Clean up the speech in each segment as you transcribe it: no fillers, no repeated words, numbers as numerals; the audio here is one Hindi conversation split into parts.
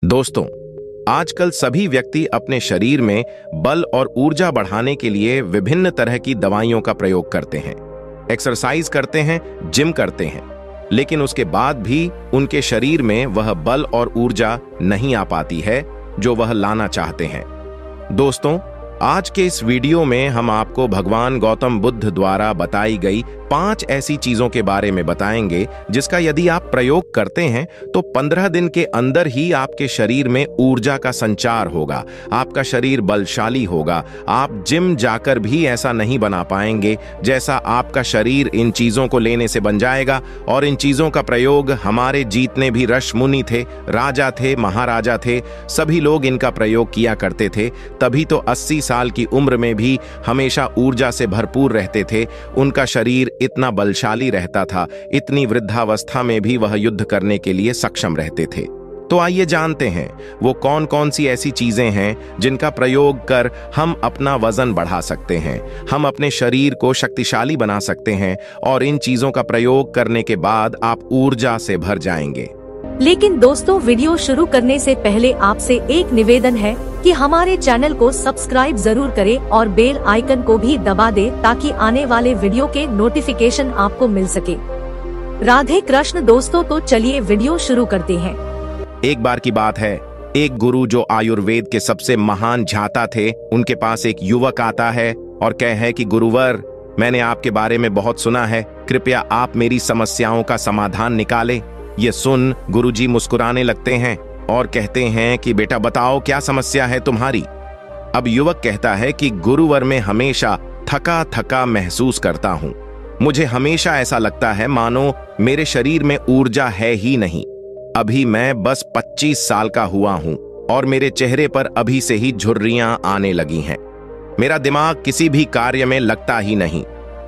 दोस्तों, आजकल सभी व्यक्ति अपने शरीर में बल और ऊर्जा बढ़ाने के लिए विभिन्न तरह की दवाइयों का प्रयोग करते हैं, एक्सरसाइज करते हैं, जिम करते हैं, लेकिन उसके बाद भी उनके शरीर में वह बल और ऊर्जा नहीं आ पाती है जो वह लाना चाहते हैं। दोस्तों, आज के इस वीडियो में हम आपको भगवान गौतम बुद्ध द्वारा बताई गई 5 ऐसी चीजों के बारे में बताएंगे जिसका यदि आप प्रयोग करते हैं तो 15 दिन के अंदर ही आपके शरीर में ऊर्जा का संचार होगा, आपका शरीर बलशाली होगा। आप जिम जाकर भी ऐसा नहीं बना पाएंगे जैसा आपका शरीर इन चीजों को लेने से बन जाएगा। और इन चीजों का प्रयोग हमारे जितने भी ऋषि मुनि थे, राजा थे, महाराजा थे, सभी लोग इनका प्रयोग किया करते थे। तभी तो 80 साल की उम्र में भी हमेशा ऊर्जा से भरपूर रहते थे। उनका शरीर इतना बलशाली रहता था, इतनी वृद्धावस्था में भी वह युद्ध करने के लिए सक्षम रहते थे। तो आइए जानते हैं वो कौन कौन सी ऐसी चीजें हैं जिनका प्रयोग कर हम अपना वजन बढ़ा सकते हैं, हम अपने शरीर को शक्तिशाली बना सकते हैं और इन चीजों का प्रयोग करने के बाद आप ऊर्जा से भर जाएंगे। लेकिन दोस्तों, वीडियो शुरू करने से पहले आपसे एक निवेदन है कि हमारे चैनल को सब्सक्राइब जरूर करें और बेल आइकन को भी दबा दें ताकि आने वाले वीडियो के नोटिफिकेशन आपको मिल सके। राधे कृष्ण दोस्तों, तो चलिए वीडियो शुरू करते हैं। एक बार की बात है, एक गुरु जो आयुर्वेद के सबसे महान झाता थे, उनके पास एक युवक आता है और कहे कि गुरुवर, मैंने आपके बारे में बहुत सुना है, कृपया आप मेरी समस्याओं का समाधान निकालें। ये सुन गुरुजी मुस्कुराने लगते हैं और कहते हैं कि बेटा बताओ क्या समस्या है तुम्हारी। अब युवक कहता है कि गुरुवर, मैं हमेशा थका थका महसूस करता हूं। मुझे हमेशा ऐसा लगता है मानो मेरे शरीर में ऊर्जा है ही नहीं। अभी मैं बस 25 साल का हुआ हूं और मेरे चेहरे पर अभी से ही झुर्रियां आने लगी हैं। मेरा दिमाग किसी भी कार्य में लगता ही नहीं।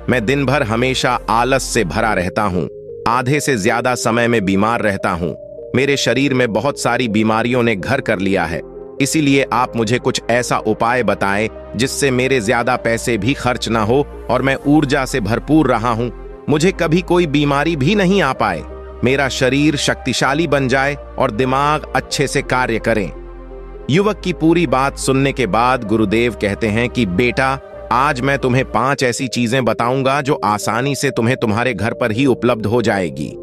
मैं दिन भर हमेशा आलस से भरा रहता हूं, आधे से ज्यादा समय में बीमार रहता हूं। मेरे शरीर में बहुत सारी बीमारियों ने घर कर लिया है। इसीलिए आप मुझे कुछ ऐसा उपाय बताएं जिससे मेरे ज्यादा पैसे भी खर्च ना हो और मैं ऊर्जा से भरपूर रहा हूं। मुझे कभी कोई बीमारी भी नहीं आ पाए, मेरा शरीर शक्तिशाली बन जाए और दिमाग अच्छे से कार्य करें। युवक की पूरी बात सुनने के बाद गुरुदेव कहते हैं कि बेटा, आज मैं तुम्हें 5 ऐसी चीजें बताऊंगा जो आसानी से तुम्हें तुम्हारे घर पर ही उपलब्ध हो जाएगी।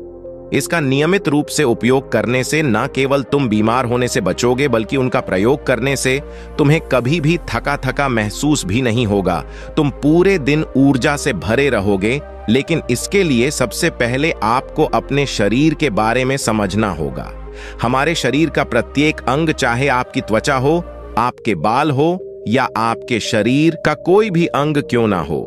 इसका नियमित रूप से उपयोग करने से न केवल तुम बीमार होने से बचोगे बल्कि उनका प्रयोग करने से तुम्हें कभी भी थका थका महसूस भी नहीं होगा। तुम पूरे दिन ऊर्जा से भरे रहोगे। लेकिन इसके लिए सबसे पहले आपको अपने शरीर के बारे में समझना होगा। हमारे शरीर का प्रत्येक अंग, चाहे आपकी त्वचा हो, आपके बाल हो या आपके शरीर का कोई भी अंग क्यों ना हो,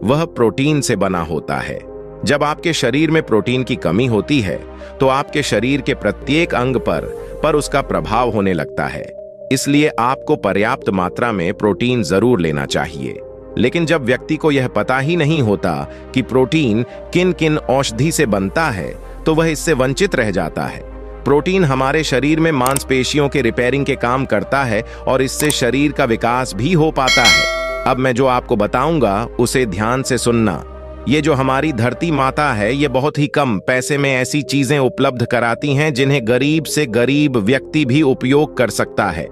वह प्रोटीन से बना होता है। जब आपके शरीर में प्रोटीन की कमी होती है तो आपके शरीर के प्रत्येक अंग पर उसका प्रभाव होने लगता है। इसलिए आपको पर्याप्त मात्रा में प्रोटीन जरूर लेना चाहिए। लेकिन जब व्यक्ति को यह पता ही नहीं होता कि प्रोटीन किन किन औषधि से बनता है तो वह इससे वंचित रह जाता है। प्रोटीन हमारे शरीर में मांसपेशियों के रिपेयरिंग के काम करता है और इससे शरीर का विकास भी हो पाता है। अब मैं जो आपको बताऊंगा उसे ध्यान से सुनना। ये जो हमारी धरती माता है, ये बहुत ही कम पैसे में ऐसी चीजें उपलब्ध कराती हैं जिन्हें गरीब से गरीब व्यक्ति भी उपयोग कर सकता है।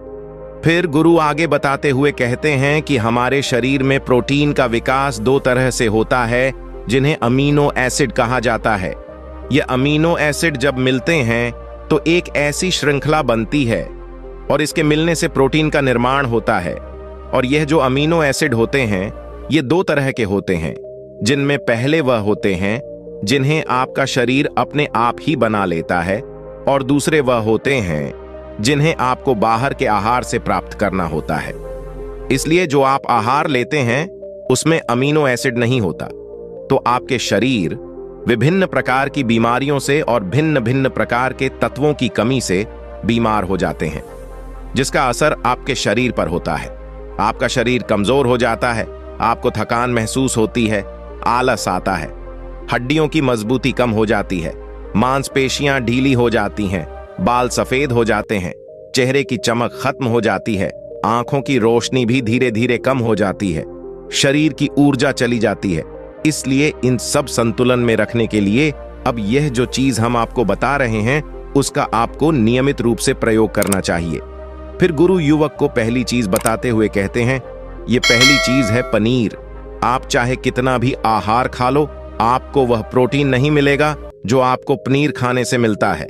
फिर गुरु आगे बताते हुए कहते हैं कि हमारे शरीर में प्रोटीन का विकास 2 तरह से होता है जिन्हें अमीनो एसिड कहा जाता है। ये अमीनो एसिड जब मिलते हैं तो एक ऐसी श्रृंखला बनती है और इसके मिलने से प्रोटीन का निर्माण होता है। और यह जो अमीनो एसिड होते हैं ये 2 तरह के होते हैं, जिनमें पहले वह होते हैं जिन्हें आपका शरीर अपने आप ही बना लेता है और दूसरे वह होते हैं जिन्हें आपको बाहर के आहार से प्राप्त करना होता है। इसलिए जो आप आहार लेते हैं उसमें अमीनो एसिड नहीं होता, तो आपके शरीर विभिन्न प्रकार की बीमारियों से और भिन्न भिन्न प्रकार के तत्वों की कमी से बीमार हो जाते हैं, जिसका असर आपके शरीर पर होता है। आपका शरीर कमजोर हो जाता है, आपको थकान महसूस होती है, आलस आता है, हड्डियों की मजबूती कम हो जाती है, मांसपेशियां ढीली हो जाती हैं, बाल सफेद हो जाते हैं, चेहरे की चमक खत्म हो जाती है, आंखों की रोशनी भी धीरे धीरे कम हो जाती है, शरीर की ऊर्जा चली जाती है। इसलिए इन सब संतुलन में रखने के लिए अब यह जो चीज हम आपको बता रहे हैं उसका आपको नियमित रूप से प्रयोग करना चाहिए। फिर गुरु युवक को पहली चीज बताते हुए कहते हैं, ये पहली चीज है पनीर। आप चाहे कितना भी आहार खा लो, आपको वह प्रोटीन नहीं मिलेगा जो आपको पनीर खाने से मिलता है।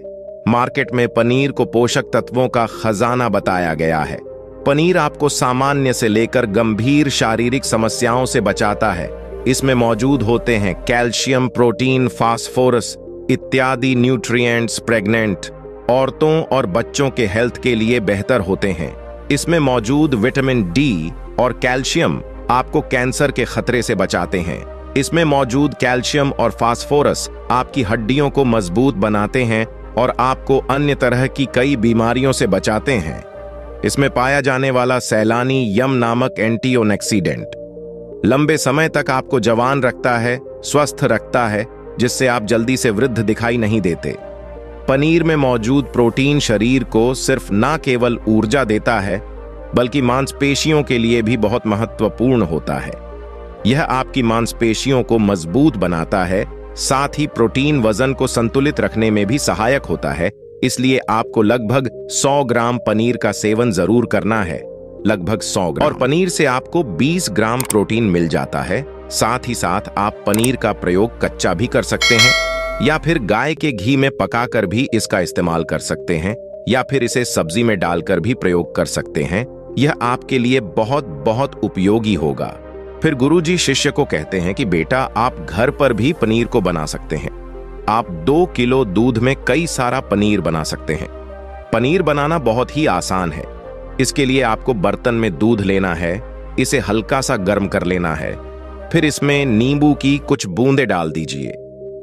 मार्केट में पनीर को पोषक तत्वों का खजाना बताया गया है। पनीर आपको सामान्य से लेकर गंभीर शारीरिक समस्याओं से बचाता है। इसमें मौजूद होते हैं कैल्शियम, प्रोटीन, फास्फोरस इत्यादि न्यूट्रिएंट्स प्रेग्नेंट औरतों और बच्चों के हेल्थ के लिए बेहतर होते हैं। इसमें मौजूद विटामिन डी और कैल्शियम आपको कैंसर के खतरे से बचाते हैं। इसमें मौजूद कैल्शियम और फास्फोरस आपकी हड्डियों को मजबूत बनाते हैं और आपको अन्य तरह की कई बीमारियों से बचाते हैं। इसमें पाया जाने वाला सैलानी यम नामक एंटीऑक्सीडेंट लंबे समय तक आपको जवान रखता है, स्वस्थ रखता है, जिससे आप जल्दी से वृद्ध दिखाई नहीं देते। पनीर में मौजूद प्रोटीन शरीर को सिर्फ न केवल ऊर्जा देता है, बल्कि मांसपेशियों के लिए भी बहुत महत्वपूर्ण होता है। यह आपकी मांसपेशियों को मजबूत बनाता है, साथ ही प्रोटीन वजन को संतुलित रखने में भी सहायक होता है। इसलिए आपको लगभग 100 ग्राम पनीर का सेवन जरूर करना है, लगभग 100 ग्राम। और पनीर से आपको 20 ग्राम प्रोटीन मिल जाता है। साथ ही साथ आप पनीर का प्रयोग कच्चा भी कर सकते हैं या फिर गाय के घी में पकाकर भी इसका इस्तेमाल कर सकते हैं या फिर इसे सब्जी में डालकर भी प्रयोग कर सकते हैं। यह आपके लिए बहुत बहुत उपयोगी होगा। फिर गुरुजी शिष्य को कहते हैं कि बेटा, आप घर पर भी पनीर को बना सकते हैं। आप 2 किलो दूध में कई सारा पनीर बना सकते हैं। पनीर बनाना बहुत ही आसान है। इसके लिए आपको बर्तन में दूध लेना है, इसे हल्का सा गर्म कर लेना है, फिर इसमें नींबू की कुछ बूंदें डाल दीजिए।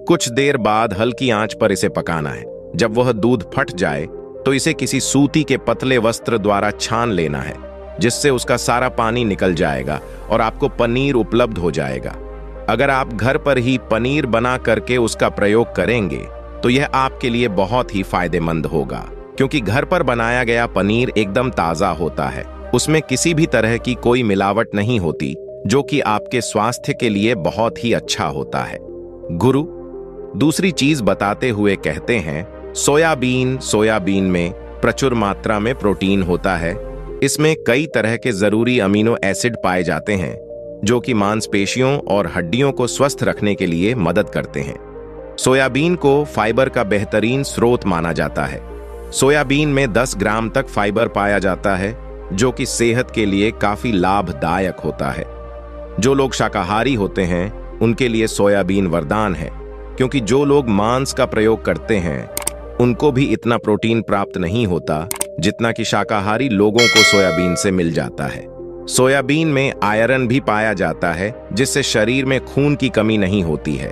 कुछ देर बाद हल्की आंच पर इसे पकाना है। जब वह दूध फट जाए तो इसे किसी सूती के पतले वस्त्र द्वारा छान लेना है, जिससे उसका सारा पानी निकल जाएगा और आपको पनीर उपलब्ध हो जाएगा। अगर आप घर पर ही पनीर बना करके उसका प्रयोग करेंगे तो यह आपके लिए बहुत ही फायदेमंद होगा, क्योंकि घर पर बनाया गया पनीर एकदम ताजा होता है। उसमें किसी भी तरह की कोई मिलावट नहीं होती, जो कि आपके स्वास्थ्य के लिए बहुत ही अच्छा होता है। गुरु दूसरी चीज बताते हुए कहते हैं, सोयाबीन में प्रचुर मात्रा में प्रोटीन होता है। इसमें कई तरह के जरूरी अमीनो एसिड पाए जाते हैं, जो कि मांसपेशियों और हड्डियों को स्वस्थ रखने के लिए मदद करते हैं। सोयाबीन को फाइबर का बेहतरीन स्रोत माना जाता है। सोयाबीन में 10 ग्राम तक फाइबर पाया जाता है, जो कि सेहत के लिए काफी लाभदायक होता है। जो लोग शाकाहारी होते हैं उनके लिए सोयाबीन वरदान है, क्योंकि जो लोग मांस का प्रयोग करते हैं उनको भी इतना प्रोटीन प्राप्त नहीं होता जितना कि शाकाहारी लोगों को सोयाबीन से मिल जाता है। सोयाबीन में आयरन भी पाया जाता है, जिससे शरीर में खून की कमी नहीं होती है।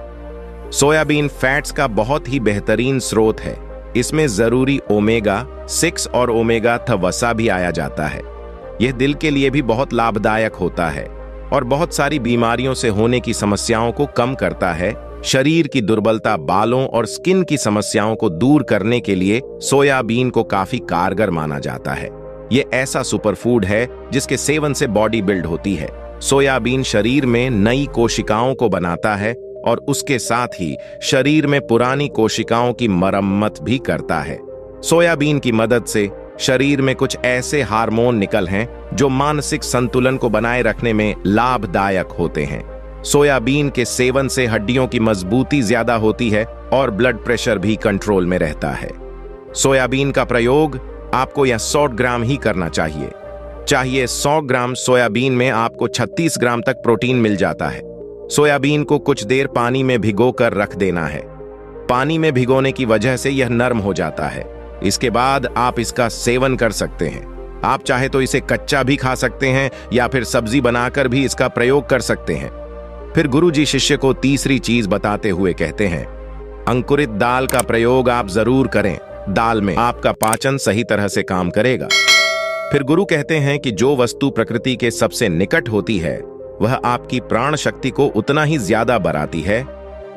सोयाबीन फैट्स का बहुत ही बेहतरीन स्रोत है। इसमें जरूरी ओमेगा 6 और ओमेगा 3 वसा भी आया जाता है। यह दिल के लिए भी बहुत लाभदायक होता है और बहुत सारी बीमारियों से होने की समस्याओं को कम करता है। शरीर की दुर्बलता, बालों और स्किन की समस्याओं को दूर करने के लिए सोयाबीन को काफी कारगर माना जाता है। यह ऐसा सुपरफूड है जिसके सेवन से बॉडी बिल्ड होती है। सोयाबीन शरीर में नई कोशिकाओं को बनाता है और उसके साथ ही शरीर में पुरानी कोशिकाओं की मरम्मत भी करता है। सोयाबीन की मदद से शरीर में कुछ ऐसे हार्मोन निकल हैं जो मानसिक संतुलन को बनाए रखने में लाभदायक होते हैं। सोयाबीन के सेवन से हड्डियों की मजबूती ज्यादा होती है और ब्लड प्रेशर भी कंट्रोल में रहता है। सोयाबीन का प्रयोग आपको यह 100 ग्राम ही करना चाहिए। 100 ग्राम सोयाबीन में आपको 36 ग्राम तक प्रोटीन मिल जाता है। सोयाबीन को कुछ देर पानी में भिगोकर रख देना है। पानी में भिगोने की वजह से यह नरम हो जाता है। इसके बाद आप इसका सेवन कर सकते हैं। आप चाहे तो इसे कच्चा भी खा सकते हैं या फिर सब्जी बनाकर भी इसका प्रयोग कर सकते हैं। फिर गुरुजी शिष्य को तीसरी चीज बताते हुए कहते हैं, अंकुरित दाल का प्रयोग आप जरूर करें। दाल में आपका पाचन सही तरह से काम करेगा। फिर गुरु कहते हैं कि जो वस्तु प्रकृति के सबसे निकट होती है वह आपकी प्राण शक्ति को उतना ही ज्यादा बढ़ाती है,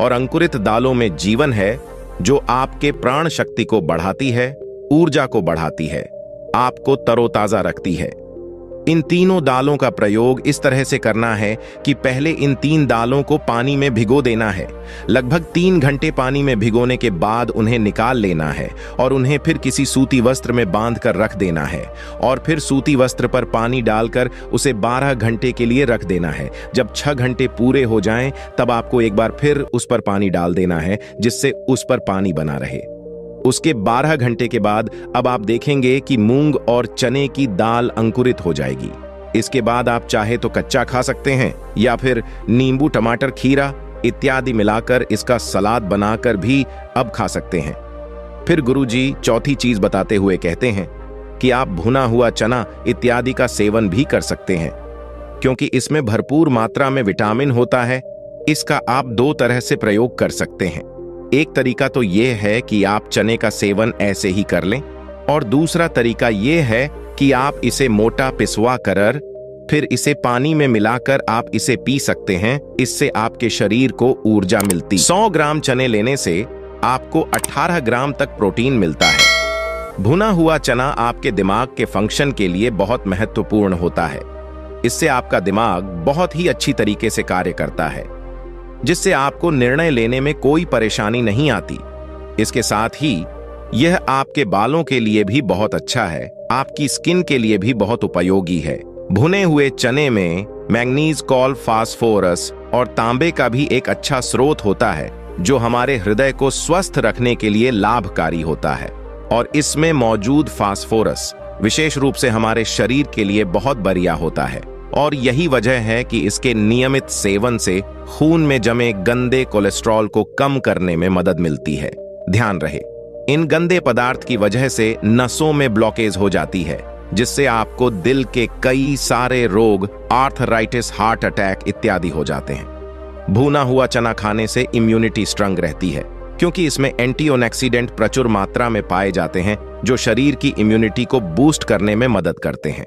और अंकुरित दालों में जीवन है जो आपके प्राण शक्ति को बढ़ाती है, ऊर्जा को बढ़ाती है, आपको तरोताजा रखती है। इन तीनों दालों का प्रयोग इस तरह से करना है कि पहले इन 3 दालों को पानी में भिगो देना है। लगभग 3 घंटे पानी में भिगोने के बाद उन्हें निकाल लेना है और उन्हें फिर किसी सूती वस्त्र में बांध कर रख देना है और फिर सूती वस्त्र पर पानी डालकर उसे 12 घंटे के लिए रख देना है। जब 6 घंटे पूरे हो जाएं, तब आपको एक बार फिर उस पर पानी डाल देना है जिससे उस पर पानी बना रहे। उसके 12 घंटे के बाद अब आप देखेंगे कि मूंग और चने की दाल अंकुरित हो जाएगी। इसके बाद आप चाहे तो कच्चा खा सकते हैं या फिर नींबू, टमाटर, खीरा इत्यादि मिलाकर इसका सलाद बनाकर भी अब खा सकते हैं। फिर गुरुजी चौथी चीज बताते हुए कहते हैं कि आप भुना हुआ चना इत्यादि का सेवन भी कर सकते हैं, क्योंकि इसमें भरपूर मात्रा में विटामिन होता है। इसका आप 2 तरह से प्रयोग कर सकते हैं। एक तरीका तो यह है कि आप चने का सेवन ऐसे ही कर लें और दूसरा तरीका यह है कि आप इसे मोटा पिसवा कर फिर इसे पानी में मिलाकर आप इसे पी सकते हैं। इससे आपके शरीर को ऊर्जा मिलती। 100 ग्राम चने लेने से आपको 18 ग्राम तक प्रोटीन मिलता है। भुना हुआ चना आपके दिमाग के फंक्शन के लिए बहुत महत्वपूर्ण होता है। इससे आपका दिमाग बहुत ही अच्छी तरीके से कार्य करता है, जिससे आपको निर्णय लेने में कोई परेशानी नहीं आती। इसके साथ ही यह आपके बालों के लिए भी बहुत अच्छा है, आपकी स्किन के लिए भी बहुत उपयोगी है। भुने हुए चने में मैंगनीज, कॉल, फास्फोरस और तांबे का भी एक अच्छा स्रोत होता है, जो हमारे हृदय को स्वस्थ रखने के लिए लाभकारी होता है। और इसमें मौजूद फास्फोरस विशेष रूप से हमारे शरीर के लिए बहुत बढ़िया होता है और यही वजह है कि इसके नियमित सेवन से खून में जमे गंदे कोलेस्ट्रॉल को कम करने में मदद मिलती है। ध्यान रहे, इन गंदे पदार्थ की वजह से नसों में ब्लॉकेज हो जाती है, जिससे आपको दिल के कई सारे रोग, आर्थराइटिस, हार्ट अटैक इत्यादि हो जाते हैं। भुना हुआ चना खाने से इम्यूनिटी स्ट्रांग रहती है, क्योंकि इसमें एंटीऑक्सीडेंट प्रचुर मात्रा में पाए जाते हैं, जो शरीर की इम्यूनिटी को बूस्ट करने में मदद करते हैं।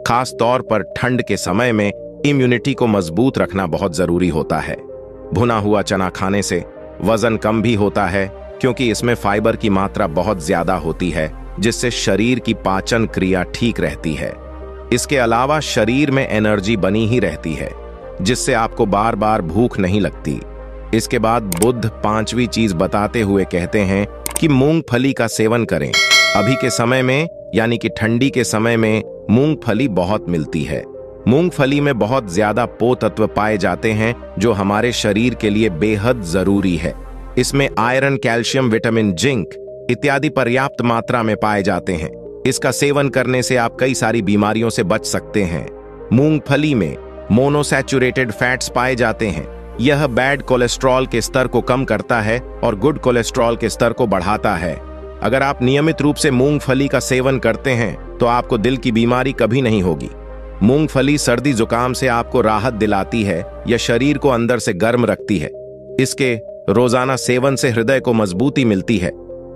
खास तौर पर ठंड के समय में इम्यूनिटी को मजबूत रखना बहुत जरूरी होता है। भुना हुआ चना खाने से वजन कम भी होता है, क्योंकि इसमें फाइबर की मात्रा बहुत ज्यादा होती है, जिससे शरीर की पाचन क्रिया ठीक रहती है। इसके अलावा शरीर में एनर्जी बनी ही रहती है, जिससे आपको बार बार भूख नहीं लगती। इसके बाद बुद्ध 5वीं चीज बताते हुए कहते हैं कि मूंगफली का सेवन करें। अभी के समय में यानी कि ठंडी के समय में मूंगफली बहुत मिलती है। मूंगफली में बहुत ज्यादा पो तत्व पाए जाते हैं, जो हमारे शरीर के लिए बेहद जरूरी है। इसमें आयरन, कैल्शियम, विटामिन, जिंक इत्यादि पर्याप्त मात्रा में पाए जाते हैं। इसका सेवन करने से आप कई सारी बीमारियों से बच सकते हैं। मूंगफली में मोनोसैचुरेटेड फैट्स पाए जाते हैं। यह बैड कोलेस्ट्रॉल के स्तर को कम करता है और गुड कोलेस्ट्रॉल के स्तर को बढ़ाता है। अगर आप नियमित रूप से मूंगफली का सेवन करते हैं तो आपको दिल की बीमारी कभी नहीं होगी। मूंगफली सर्दी जुकाम से आपको राहत दिलाती है या शरीर को अंदर से गर्म रखती है। इसके रोजाना सेवन से हृदय को मजबूती मिलती है।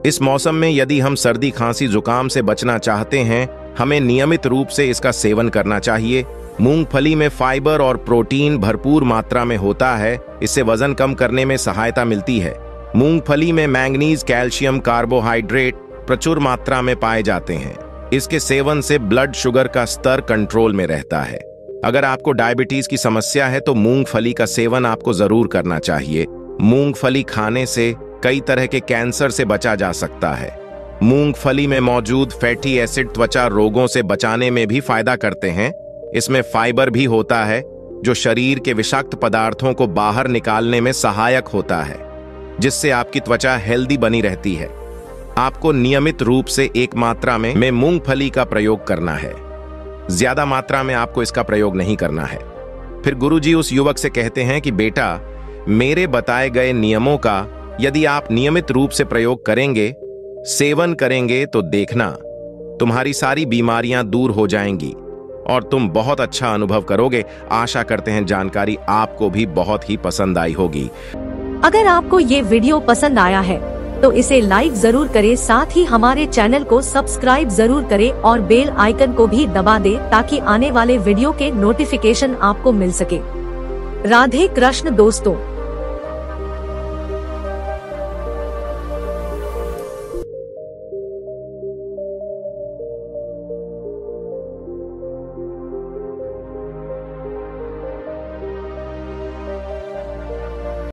इस मौसम में यदि हम सर्दी, खांसी, जुकाम से बचना चाहते हैं, हमें नियमित रूप से इसका सेवन करना चाहिए। मूंगफली में फाइबर और प्रोटीन भरपूर मात्रा में होता है। इससे वजन कम करने में सहायता मिलती है। मूंगफली में मैंगनीज, कैल्शियम, कार्बोहाइड्रेट प्रचुर मात्रा में पाए जाते हैं। इसके सेवन से ब्लड शुगर का स्तर कंट्रोल में रहता है। अगर आपको डायबिटीज की समस्या है तो मूंगफली का सेवन आपको जरूर करना चाहिए। मूंगफली खाने से कई तरह के कैंसर से बचा जा सकता है। मूंगफली में मौजूद फैटी एसिड त्वचा रोगों से बचाने में भी फायदा करते हैं। इसमें फाइबर भी होता है, जो शरीर के विषाक्त पदार्थों को बाहर निकालने में सहायक होता है, जिससे आपकी त्वचा हेल्दी बनी रहती है। आपको नियमित रूप से एक मात्रा में मूंगफली का प्रयोग करना है। ज्यादा मात्रा में आपको इसका प्रयोग नहीं करना है। फिर गुरुजी उस युवक से कहते हैं कि बेटा, मेरे बताए गए नियमों का यदि आप नियमित रूप से प्रयोग करेंगे, सेवन करेंगे, तो देखना तुम्हारी सारी बीमारियां दूर हो जाएंगी और तुम बहुत अच्छा अनुभव करोगे। आशा करते हैं जानकारी आपको भी बहुत ही पसंद आई होगी। अगर आपको ये वीडियो पसंद आया है तो इसे लाइक जरूर करें, साथ ही हमारे चैनल को सब्सक्राइब जरूर करें और बेल आइकन को भी दबा दें, ताकि आने वाले वीडियो के नोटिफिकेशन आपको मिल सके। राधे कृष्ण दोस्तों।